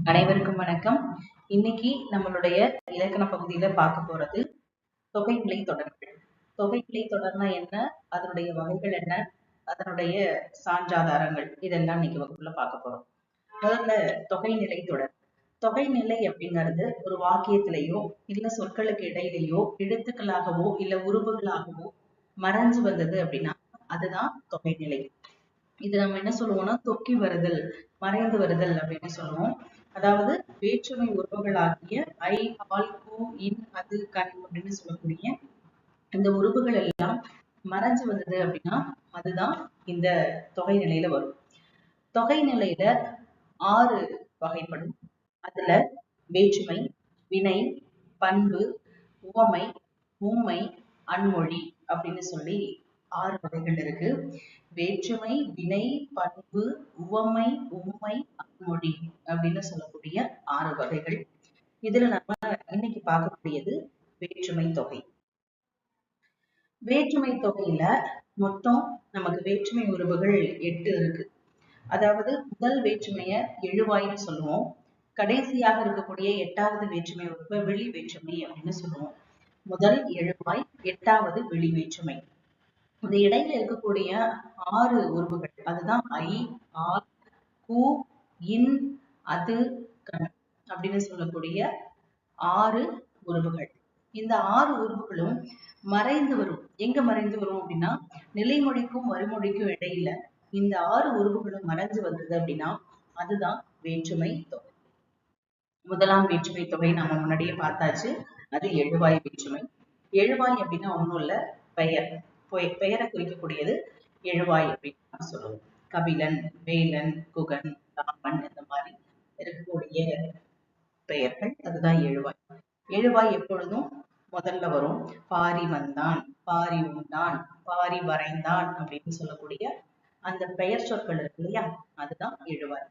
அனைவருக்கும் வணக்கம். இன்னைக்கு நம்மளுடைய இலக்கண பகுதியில பார்க்க போறது தொகைநிலை தொடர்கள். தொகைநிலை தொடர்னா என்ன, அதனுடைய வகைகள் என்ன, அதனுடைய சான்றாதாரங்கள், இதெல்லாம் இன்னைக்கு வகுப்புல பார்க்க போறோம். முதல்ல தொகைநிலை தொடர். தொகைநிலை அப்படிங்கிறது ஒரு வாக்கியத்திலேயோ இல்ல சொற்களுக்கு இடையிலேயோ எழுத்துக்களாகவோ இல்ல உருவுகளாகவோ மறைஞ்சு வந்தது அப்படின்னா அதுதான் தொகைநிலை. இது நம்ம என்ன சொல்லுவோம்னா தொக்கி வருதல், மறைந்து வருதல் அப்படின்னு சொல்லுவோம். அதாவது வேற்றுமை உறவுகளாகிய ஐ, ஆல், கு, இன், அது, கண் அப்படின்னு சொல்லக்கூடிய இந்த உறுப்புகள் எல்லாம் மறைஞ்சு வந்தது அப்படின்னா அதுதான் இந்த தொகை நிலையில வரும். தொகை நிலையில 6 வகைப்படும். அதுல வேற்றுமை, வினை, பண்பு, உவமை, ஊமை, அன்மொழி அப்படின்னு சொல்லி 6 வகைகள் இருக்கு. வேற்றுமை, வினை, பண்பு, உவமை, ஊமை, அன்மொழி அப்படின்னு சொல்லக்கூடிய 6 வகைகள். இதுல நம்ம இன்னைக்கு பார்க்கக்கூடியது வேற்றுமை தொகை. வேற்றுமை தொகையில மொத்தம் நமக்கு வேற்றுமை உறவுகள் 8 இருக்கு. அதாவது முதல் வேற்றுமைய எழுவாய்ன்னு சொல்லுவோம். கடைசியாக இருக்கக்கூடிய 8வது வேற்றுமை உறுப்பை வெளி வேற்றுமை அப்படின்னு சொல்லுவோம். முதல் எழுவாய், 8வது வெளி வேற்றுமை. இந்த இடையில இருக்கக்கூடிய 6 உறுப்புகள் அதுதான் ஐ, ஆல், கு, இன், அது, கண் அப்படின்னு சொல்லக்கூடிய 6 உறுப்புகள். இந்த 6 உறுப்புகளும் மறைந்து வரும். எங்க மறைந்து வரும் அப்படின்னா நிலைமொழிக்கும் வறுமொழிக்கும் இடையில இந்த 6 உறுப்புகளும் மறைஞ்சு வந்தது அப்படின்னா அதுதான் வேற்றுமை தொகை. முதலாம் வேற்றுமை தொகை நம்ம முன்னாடியே பார்த்தாச்சு. அது எழுவாய் வேற்றுமை. எழுவாய் அப்படின்னா ஒண்ணும் இல்ல, பெயர். பெயரை குறிக்கக்கூடியது எழுவாய் அப்படின்னு நம்ம சொல்லுவோம். கபிலன், வேலன், குகன், ராமன் இந்த மாதிரி இருக்கக்கூடிய பெயர்கள் அதுதான் எழுவாய். எழுவாய் எப்பொழுதும் முதல்ல வரும். பாரி வந்தான், பாரி உண்டான், பாரி வரைந்தான் அப்படின்னு சொல்லக்கூடிய அந்த பெயர் சொற்கள் இருக்கு இல்லையா, அதுதான் எழுவாய்.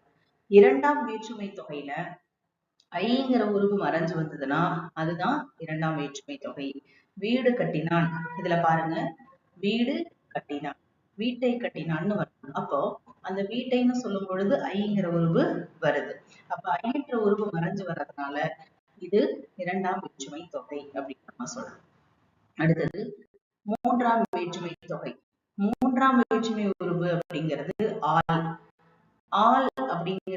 இரண்டாம் வேற்றுமை தொகையில ஐங்கிற உருவு மறைஞ்சு வந்ததுன்னா அதுதான் இரண்டாம் வேற்றுமை தொகை. வீடு கட்டினான், இதுல பாருங்க, வீடு கட்டினான், வீட்டை கட்டினான்னு வரும். அப்போ அந்த வீட்டைன்னு சொல்லும் பொழுது ஐங்கிற உருவு வருது. அப்ப ஐங்கிற உருவு மறைஞ்சு வர்றதுனால இது இரண்டாம் வேற்றுமை தொகை அப்படின்னு நம்ம சொல்லலாம். அடுத்தது மூன்றாம் வேற்றுமை தொகை. மூன்றாம் வேற்றுமை உருவு அப்படிங்கிறது ஆள். ஆள் அப்படிங்கிற